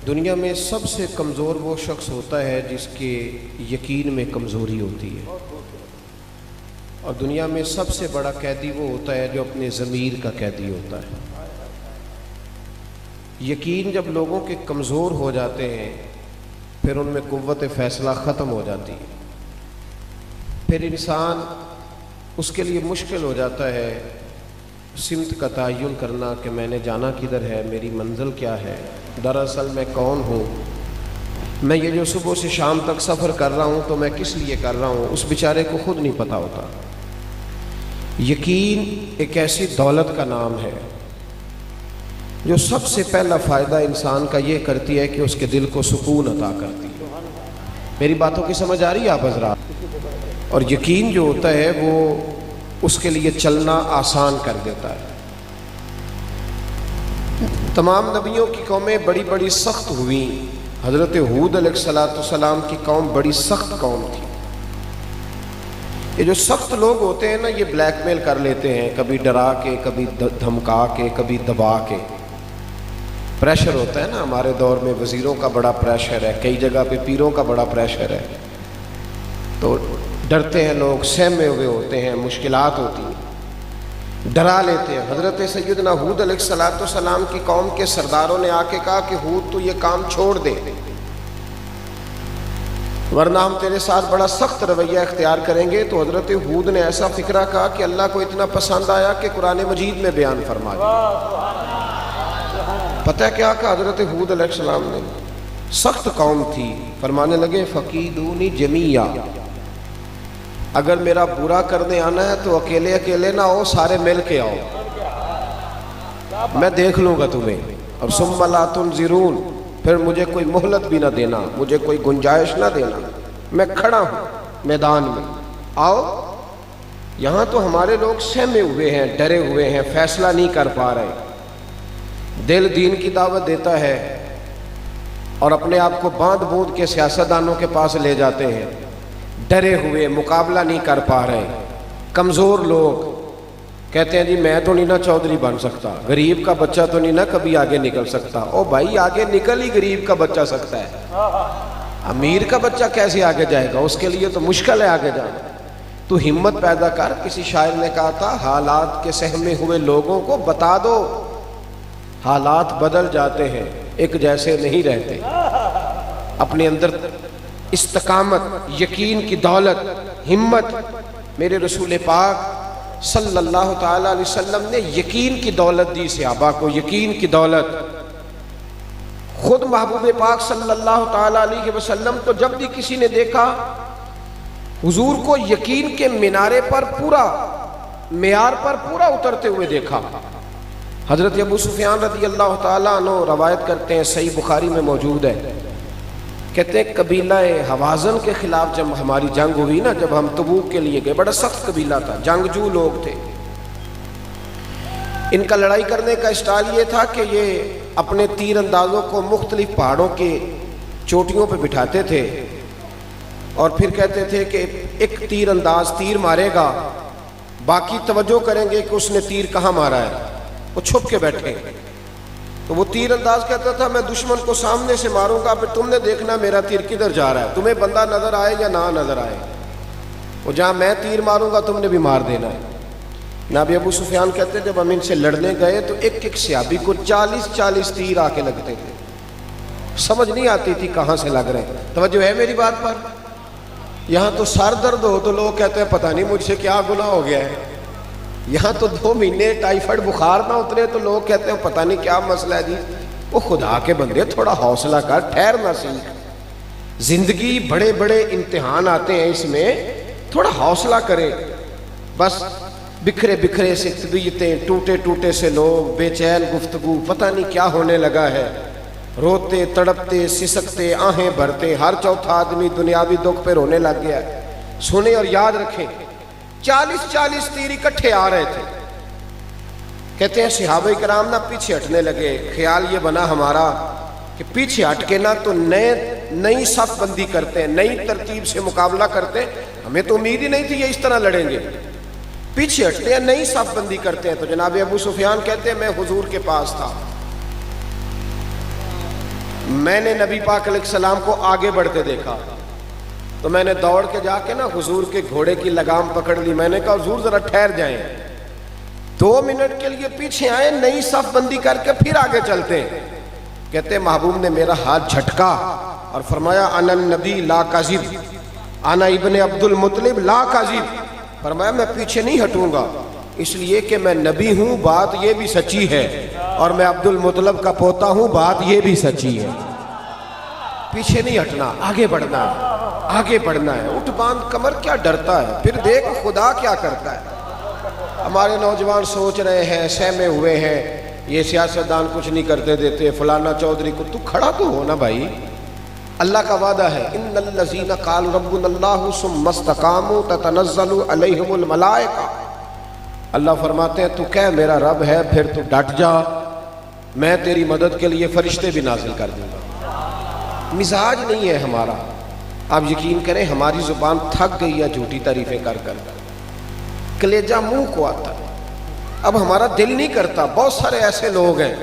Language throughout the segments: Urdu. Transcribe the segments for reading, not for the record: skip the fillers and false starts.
دنیا میں سب سے کمزور وہ شخص ہوتا ہے جس کے یقین میں کمزوری ہوتی ہے، اور دنیا میں سب سے بڑا قیدی وہ ہوتا ہے جو اپنے ضمیر کا قیدی ہوتا ہے۔ یقین جب لوگوں کے کمزور ہو جاتے ہیں پھر ان میں قوت فیصلہ ختم ہو جاتی ہے، پھر انسان اس کے لیے مشکل ہو جاتا ہے سمت کا تعین کرنا کہ میں نے جانا کدھر ہے، میری منزل کیا ہے، دراصل میں کون ہوں، میں یہ جو صبح سے شام تک سفر کر رہا ہوں تو میں کس لیے کر رہا ہوں، اس بیچارے کو خود نہیں پتہ ہوتا۔ یقین ایک ایسی دولت کا نام ہے جو سب سے پہلا فائدہ انسان کا یہ کرتی ہے کہ اس کے دل کو سکون عطا کرتی ہے۔ میری باتوں کی سمجھ آ رہی ہے آپ حضرات؟ اور یقین جو ہوتا ہے وہ اس کے لیے چلنا آسان کر دیتا ہے۔ تمام نبیوں کی قومیں بڑی بڑی سخت ہوئیں، حضرت ہود علیہ السلام کی قوم بڑی سخت قوم تھی۔ یہ جو سخت لوگ ہوتے ہیں نا، یہ بلیک میل کر لیتے ہیں، کبھی ڈرا کے، کبھی دھمکا کے، کبھی دبا کے۔ پریشر ہوتا ہے نا، ہمارے دور میں وزیروں کا بڑا پریشر ہے، کئی جگہ پہ پیروں کا بڑا پریشر ہے، تو ڈرتے ہیں لوگ، سہمے ہوئے ہوتے ہیں، مشکلات ہوتی ہیں، ڈرا لیتے ہیں۔ حضرت سیدنا ہود علیہ السلام کی قوم کے سرداروں نے آ کے کہا کہ ہود تو یہ کام چھوڑ دے، ورنہ ہم تیرے ساتھ بڑا سخت رویہ اختیار کریں گے۔ تو حضرت ہود نے ایسا فکرہ کہا کہ اللہ کو اتنا پسند آیا کہ قرآن مجید میں بیان فرما دیا۔ پتہ کیا کہا حضرت ہود علیہ السلام نے؟ سخت قوم تھی، فرمانے لگے فقیدونی جمیعا، اگر میرا برا کرنے آنا ہے تو اکیلے اکیلے نہ ہو، سارے مل کے آؤ، میں دیکھ لوں گا تمہیں، اور ثم لا تنظرون، پھر مجھے کوئی مہلت بھی نہ دینا، مجھے کوئی گنجائش نہ دینا، میں کھڑا ہوں میدان میں، آؤ۔ یہاں تو ہمارے لوگ سہمے ہوئے ہیں، ڈرے ہوئے ہیں، فیصلہ نہیں کر پا رہے۔ دل دین کی دعوت دیتا ہے اور اپنے آپ کو باندھ بوندھ کے سیاستدانوں کے پاس لے جاتے ہیں، ڈرے ہوئے، مقابلہ نہیں کر پا رہے، کمزور لوگ کہتے ہیں جی میں تو نہیں نا چودھری بن سکتا، غریب کا بچہ تو نہیں نا کبھی آگے نکل سکتا۔ او بھائی، آگے نکل ہی غریب کا بچہ سکتا ہے، امیر کا بچہ کیسے آگے جائے گا؟ اس کے لیے تو مشکل ہے آگے جانا۔ تو ہمت پیدا کر۔ کسی شاعر نے کہا تھا حالات کے سہمے ہوئے لوگوں کو بتا دو حالات بدل جاتے ہیں، ایک جیسے نہیں رہتے۔ اپنے اندر استقامت، یقین کی دولت، ہمت۔ میرے رسول پاک صلی اللہ تعالیٰ علیہ وسلم نے یقین کی دولت دی صحابہ کو، یقین کی دولت۔ خود محبوب پاک صلی اللہ تعالیٰ علیہ وسلم تو جب بھی کسی نے دیکھا حضور کو یقین کے مینارے پر پورا، معیار پر پورا اترتے ہوئے دیکھا۔ حضرت ابو سفیان رضی اللہ تعالیٰ عنہ روایت کرتے ہیں، صحیح بخاری میں موجود ہے، کہتے ہیں قبیلہ حوازن کے خلاف جب ہماری جنگ ہوئی نا، جب ہم تبوک کے لیے گئے، بڑا سخت قبیلہ تھا، جنگجو لوگ تھے۔ ان کا لڑائی کرنے کا اسٹائل یہ تھا کہ یہ اپنے تیر اندازوں کو مختلف پہاڑوں کے چوٹیوں پہ بٹھاتے تھے، اور پھر کہتے تھے کہ ایک تیر انداز تیر مارے گا، باقی توجہ کریں گے کہ اس نے تیر کہاں مارا ہے، وہ چھپ کے بیٹھے۔ تو وہ تیر انداز کہتا تھا میں دشمن کو سامنے سے ماروں گا، پھر تم نے دیکھنا میرا تیر کدھر جا رہا ہے، تمہیں بندہ نظر آئے یا نہ نظر آئے، وہ جہاں میں تیر ماروں گا تم نے بھی مار دینا ہے۔ نبی ابو سفیان کہتے جب ہم ان سے لڑنے گئے تو ایک ایک صحابی کو 40 تیر آ کے لگتے تھے، سمجھ نہیں آتی تھی کہاں سے لگ رہے ہیں۔ توجہ ہے میری بات پر؟ یہاں تو سر درد ہو تو لوگ کہتے ہیں پتہ نہیں مجھ سے کیا گناہ ہو گیا ہے، یہاں تو 2 مہینے ٹائیفائڈ بخار نہ اترے تو لوگ کہتے ہیں پتہ نہیں کیا مسئلہ ہے جی۔ وہ خدا کے بندے تھوڑا حوصلہ کر، ٹھہرنا سیکھ۔ زندگی بڑے بڑے امتحان آتے ہیں، اس میں تھوڑا حوصلہ کرے۔ بس بکھرے بکھرے سے طبیعتیں، ٹوٹے ٹوٹے سے لوگ، بے چین گفتگو، پتہ نہیں کیا ہونے لگا ہے، روتے تڑپتے سسکتے آہیں بھرتے، ہر چوتھا آدمی دنیاوی دکھ پہ رونے لگ گیا ہے۔ سنیں اور یاد رکھیں، 40 تیر اکٹھے آ رہے تھے۔ کہتے ہیں صحابہ کرام نا پیچھے ہٹنے لگے، خیال یہ بنا ہمارا کہ پیچھے ہٹ کے نا تو نئی صف بندی کرتے ہیں، نئی ترتیب سے مقابلہ کرتے ہیں، ہمیں تو امید ہی نہیں تھی یہ اس طرح لڑیں گے۔ پیچھے ہٹتے ہیں، نئی صف بندی کرتے ہیں۔ تو جناب ابو سفیان کہتے ہیں میں حضور کے پاس تھا، میں نے نبی پاک علیہ السلام کو آگے بڑھتے دیکھا تو میں نے دوڑ کے جا کے نا حضور کے گھوڑے کی لگام پکڑ لی. میں نے کہا حضور ذرا ٹھہر جائیں, 2 منٹ کے لیے پیچھے آئے, نئی صف بندی کر کے پھر آگے چلتے ہیں. کہتے محبوب نے میرا ہاتھ جھٹکا اور فرمایا انا النبی لا کاذب, انا ابن عبد المطلب لا کاذب. فرمایا میں پیچھے نہیں ہٹوں گا, اس لیے کہ میں نبی ہوں, بات یہ بھی سچی ہے, اور میں عبد المطلب کا پوتا ہوں, بات یہ بھی سچی ہے. پیچھے نہیں ہٹنا, آگے بڑھنا ہے, آگے بڑھنا ہے. اٹھ باندھ کمر, کیا ڈرتا ہے, پھر دیکھ خدا کیا کرتا ہے. ہمارے نوجوان سوچ رہے ہیں, سہمے ہوئے ہیں, یہ سیاستدان کچھ نہیں کرتے دیتے, فلانا چودھری کو. تو کھڑا تو ہو نا بھائی, اللہ کا وعدہ ہے ان الذین قالوا ربنا اللہ ثم استقاموا تتنزل علیہم الملائکہ. اللہ فرماتے ہیں تو کہہ میرا رب ہے, پھر تو ڈٹ جا, میں تیری مدد کے لیے فرشتے بھی نازل کر دوں گا. مزاج نہیں ہے ہمارا. آپ یقین کریں ہماری زبان تھک گئی ہے جھوٹی تعریفیں کر کر, کلیجہ منہ کو آتا ہے. اب ہمارا دل نہیں کرتا. بہت سارے ایسے لوگ ہیں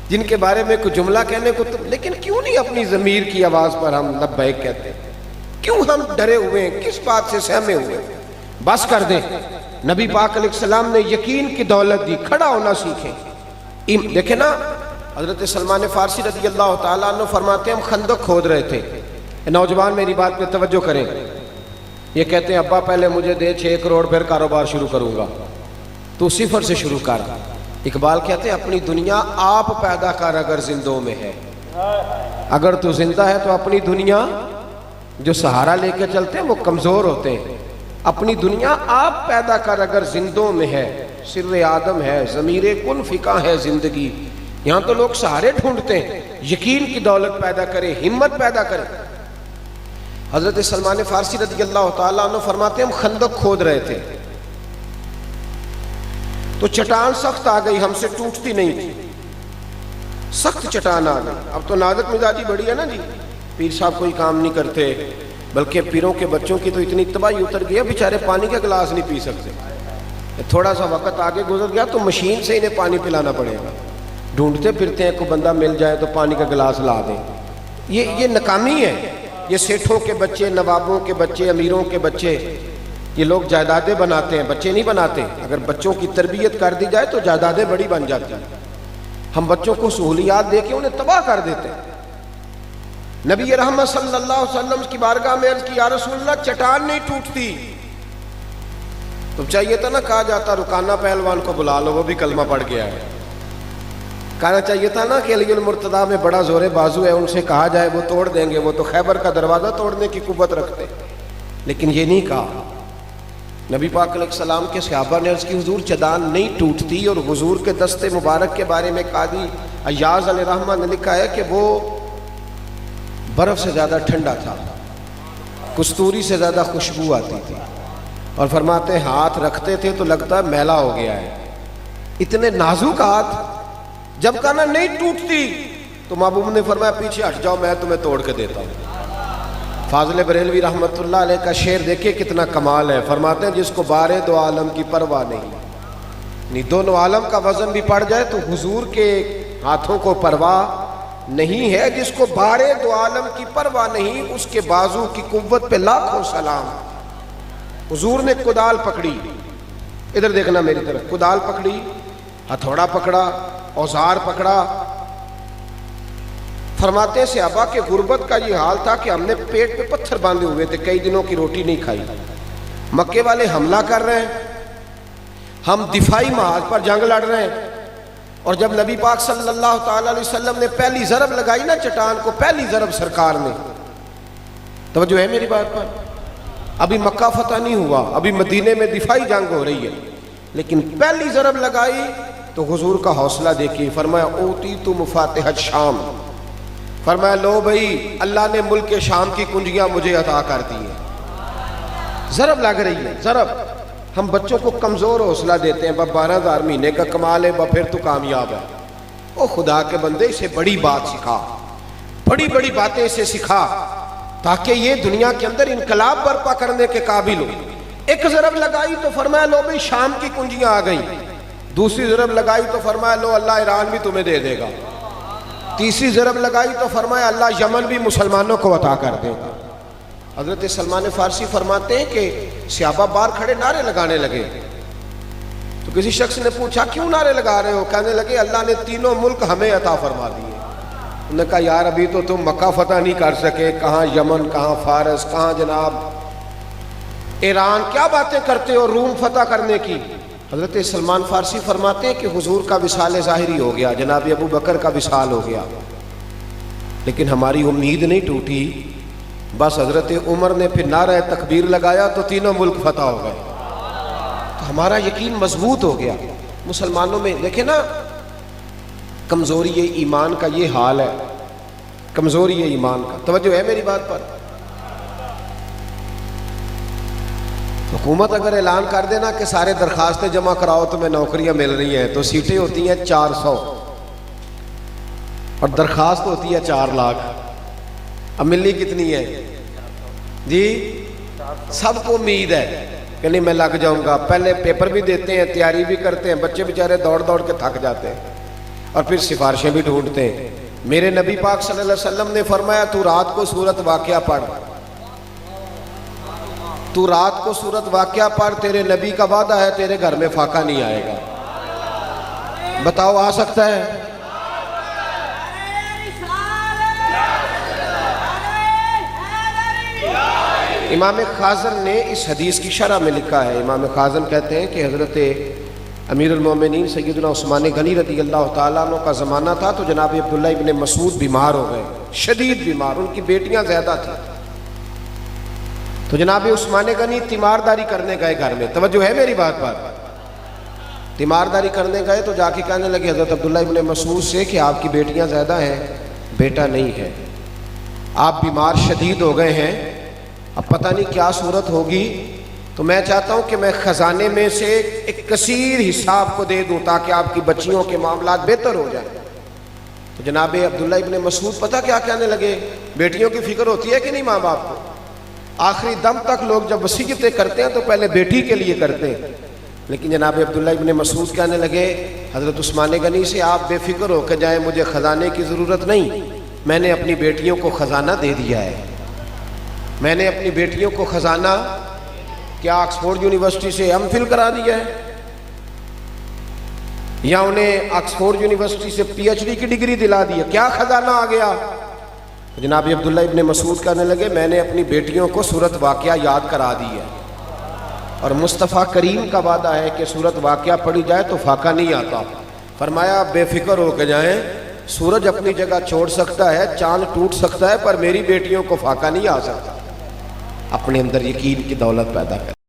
جن کے بارے میں کوئی جملہ کہنے کو لیکن کیوں نہیں اپنی ضمیر کی آواز پر ہم لبیک کہتے ہیں؟ کیوں ہم ڈرے ہوئے ہیں, کس بات سے سہمے ہوئے ہیں؟ بس کر دیں. نبی پاک علیہ السلام نے یقین کی دولت دی, کھڑا ہونا سیکھیں. دیکھیں نا حضرت سلمان فارسی رضی اللہ تعالیٰ عنہ فرماتے ہیں ہم خندق کھود رہے تھے. نوجوان میری بات پہ توجہ کریں. یہ کہتے ہیں ابا پہلے مجھے دے 6 کروڑ پھر کاروبار شروع کروں گا. تو 0 سے شروع کر. اقبال کہتے ہیں اپنی دنیا آپ پیدا کر اگر زندوں میں ہے. اگر تو زندہ ہے تو اپنی دنیا, جو سہارا لے کے چلتے ہیں وہ کمزور ہوتے ہیں. اپنی دنیا آپ پیدا کر اگر زندوں میں ہے. سر آدم ہے, ضمیر کن فقہ ہے زندگی. یہاں تو لوگ سہارے ڈھونڈتے ہیں. یقین کی دولت پیدا کرے, ہمت پیدا کرے. حضرت سلمان فارسی رضی اللہ تعالیٰ عنہ فرماتے ہیں ہم خندق کھود رہے تھے تو چٹان سخت آ گئی, ہم سے ٹوٹتی نہیں تھی, سخت چٹان آ گئی. اب تو نازک مزاجی بڑی ہے نا جی, پیر صاحب کوئی کام نہیں کرتے, بلکہ پیروں کے بچوں کی تو اتنی تباہی اتر گئی ہے بیچارے پانی کا گلاس نہیں پی سکتے. تھوڑا سا وقت آگے گزر گیا تو مشین سے انہیں پانی پلانا پڑے گا. ڈھونڈتے پھرتے ہیں کوئی بندہ مل جائے تو پانی کا گلاس لا دیں. یہ ناکامی ہے. یہ سیٹھوں کے بچے, نوابوں کے بچے, امیروں کے بچے, یہ لوگ جائیدادیں بناتے ہیں, بچے نہیں بناتے. اگر بچوں کی تربیت کر دی جائے تو جائیدادیں بڑی بن جاتی ہیں. ہم بچوں کو سہولیات دے کے انہیں تباہ کر دیتے ہیں. نبی رحمت صلی اللہ علیہ وسلم کی بارگاہ میں عرض کی یا رسول اللہ چٹان نہیں ٹوٹتی. تو چاہیے تھا نا کہا جاتا رکانہ پہلوان کو بلا لو, وہ بھی کلمہ پڑھ گیا ہے. کہنا چاہیے تھا نا کہ علی المرتضیٰ میں بڑا زور بازو ہے, ان سے کہا جائے وہ توڑ دیں گے, وہ تو خیبر کا دروازہ توڑنے کی قوت رکھتے. لیکن یہ نہیں کہا. نبی پاک علیہ السلام کے صحابہ نے عرض کی حضور چٹان نہیں ٹوٹتی. اور حضور کے دست مبارک کے بارے میں قاضی ایاز علیہ رحمہ نے لکھا ہے کہ وہ برف سے زیادہ ٹھنڈا تھا, کستوری سے زیادہ خوشبو آتی تھی, اور فرماتے ہاتھ رکھتے تھے تو لگتا میلا ہو گیا ہے. اتنے نازک ہاتھ. جب کہنا نہیں ٹوٹتی تو محبوب نے فرمایا پیچھے ہٹ جاؤ, میں تمہیں توڑ کے دیتا ہوں. فاضل بریلوی رحمت اللہ علیہ کا شعر دیکھیں کتنا کمال ہے. فرماتے ہیں جس کو بارے دو عالم کی پرواہ نہیں, دونوں عالم کا وزن بھی پڑ جائے تو حضور کے ہاتھوں کو پرواہ نہیں ہے. جس کو بارے دو عالم کی پرواہ نہیں, اس کے بازو کی قوت پہ لاکھوں سلام. حضور نے کدال پکڑی, ادھر دیکھنا میری طرف, کدال پکڑی, ہتھوڑا پکڑا, اوزار پکڑا. فرماتے ہیں صحابہ کے غربت کا یہ حال تھا کہ ہم نے پیٹ پہ پتھر باندھے ہوئے تھے, کئی دنوں کی روٹی نہیں کھائی. مکے والے حملہ کر رہے ہیں, ہم دفاعی محاذ پر جنگ لڑ رہے ہیں. اور جب نبی پاک صلی اللہ تعالی علیہ وسلم نے پہلی ضرب لگائی نا چٹان کو, پہلی ضرب سرکار نے, توجہ ہے میری بات پر, ابھی مکہ فتح نہیں ہوا, ابھی مدینے میں دفاعی جنگ ہو رہی ہے, لیکن پہلی ضرب لگائی تو حضور کا حوصلہ دیکھیے. فرمایا اوتیت مفاتح الشام, فرمایا لو بھائی اللہ نے ملک شام کی کنجیاں مجھے عطا کر دی ہیں. ضرب لگ رہی ہے, ضرب. ہم بچوں کو کمزور حوصلہ دیتے ہیں, 12,000 مہینے کا کمال ہے, پھر تو کامیاب ہے. او خدا کے بندے, اسے بڑی بات سکھا, بڑی بڑی باتیں اسے سکھا, تاکہ یہ دنیا کے اندر انقلاب برپا کرنے کے قابل ہو. ایک ضرب لگائی تو فرمایا لو بھائی شام کی کنجیاں آ گئیں. دوسری ضرب لگائی تو فرمایا لو اللہ ایران بھی تمہیں دے دے گا. تیسری ضرب لگائی تو فرمایا اللہ یمن بھی مسلمانوں کو عطا کر دے گا۔ حضرت سلمان فارسی فرماتے ہیں کہ صحابہ باہر کھڑے نعرے لگانے لگے، تو کسی شخص نے پوچھا کیوں نعرے لگا رہے ہو؟ کہنے لگے اللہ نے تینوں ملک ہمیں عطا فرما دیے۔ انہوں نے کہا یار ابھی تو تم مکہ فتح نہیں کر سکے، کہاں یمن، کہاں فارس، کہاں جناب ایران، کیا باتیں کرتے ہو روم فتح کرنے کی؟ حضرت سلمان فارسی فرماتے ہیں کہ حضور کا وصال ظاہری ہو گیا، جناب ابو بکر کا وصال ہو گیا، لیکن ہماری امید نہیں ٹوٹی۔ بس حضرت عمر نے پھر نعرہ تکبیر لگایا تو تینوں ملک فتح ہو گئے، تو ہمارا یقین مضبوط ہو گیا۔ مسلمانوں میں دیکھیں نا کمزوری ایمان کا یہ حال ہے، کمزوری ایمان کا۔ توجہ ہے میری بات پر؟ حکومت اگر اعلان کر دینا کہ سارے درخواستیں جمع کراؤ تمہیں نوکریاں مل رہی ہیں، تو سیٹیں ہوتی ہیں 400 اور درخواست ہوتی ہے 4 لاکھ، اب ملنی کتنی ہے جی؟ سب کو امید ہے کہ نہیں میں لگ جاؤں گا، پہلے پیپر بھی دیتے ہیں، تیاری بھی کرتے ہیں، بچے بیچارے دوڑ دوڑ کے تھک جاتے ہیں اور پھر سفارشیں بھی ڈھونڈتے ہیں۔ میرے نبی پاک صلی اللہ علیہ وسلم نے فرمایا تو رات کو سورت واقعہ پڑھ، تو رات کو سورت واقعہ پڑھ، تیرے نبی کا وعدہ ہے تیرے گھر میں فاقہ نہیں آئے گا۔ بتاؤ آ سکتا ہے؟ امام خازن نے اس حدیث کی شرح میں لکھا ہے، امام خازن کہتے ہیں کہ حضرت امیر المومنین سیدنا عثمان غنی رضی اللہ تعالیٰ عنہ کا زمانہ تھا، تو جناب عبداللہ ابن مسعود بیمار ہو گئے، شدید بیمار، ان کی بیٹیاں زیادہ تھیں، تو جناب عثمان غنی تیمارداری کرنے گئے گھر میں۔ توجہ ہے میری بات پر؟ تیمارداری کرنے گئے تو جا کے کہنے لگے حضرت عبداللہ ابن مسعود سے کہ آپ کی بیٹیاں زیادہ ہیں، بیٹا نہیں ہے، آپ بیمار شدید ہو گئے ہیں، اب پتہ نہیں کیا صورت ہوگی، تو میں چاہتا ہوں کہ میں خزانے میں سے ایک کثیر حصہ آپ کو دے دوں تاکہ آپ کی بچیوں کے معاملات بہتر ہو جائیں۔ تو جناب عبداللہ ابن مسعود پتہ کیا کہنے لگے؟ بیٹیوں کی فکر ہوتی ہے کہ نہیں ماں باپ کو؟ آخری دم تک لوگ جب وصیتیں کرتے ہیں تو پہلے بیٹی کے لیے کرتے ہیں، لیکن جناب عبداللہ ابن مسعود کہنے لگے حضرت عثمان غنی سے آپ بے فکر ہو کے جائیں، مجھے خزانے کی ضرورت نہیں، میں نے اپنی بیٹیوں کو خزانہ دے دیا ہے، میں نے اپنی بیٹیوں کو خزانہ کیا آکسفورڈ یونیورسٹی سے ایم فل کرا دیا ہے یا انہیں آکسفورڈ یونیورسٹی سے پی ایچ ڈی کی ڈگری دلا دی ہے، کیا خزانہ آ گیا؟ جناب عبداللہ ابن مسعود کہنے لگے میں نے اپنی بیٹیوں کو سورت واقعہ یاد کرا دی ہے، اور مصطفیٰ کریم کا وعدہ ہے کہ سورت واقعہ پڑھی جائے تو فاقہ نہیں آتا۔ فرمایا بے فکر ہو کے جائیں، سورج اپنی جگہ چھوڑ سکتا ہے، چاند ٹوٹ سکتا ہے، پر میری بیٹیوں کو فاقہ نہیں آ سکتا۔ اپنے اندر یقین کی دولت پیدا کر۔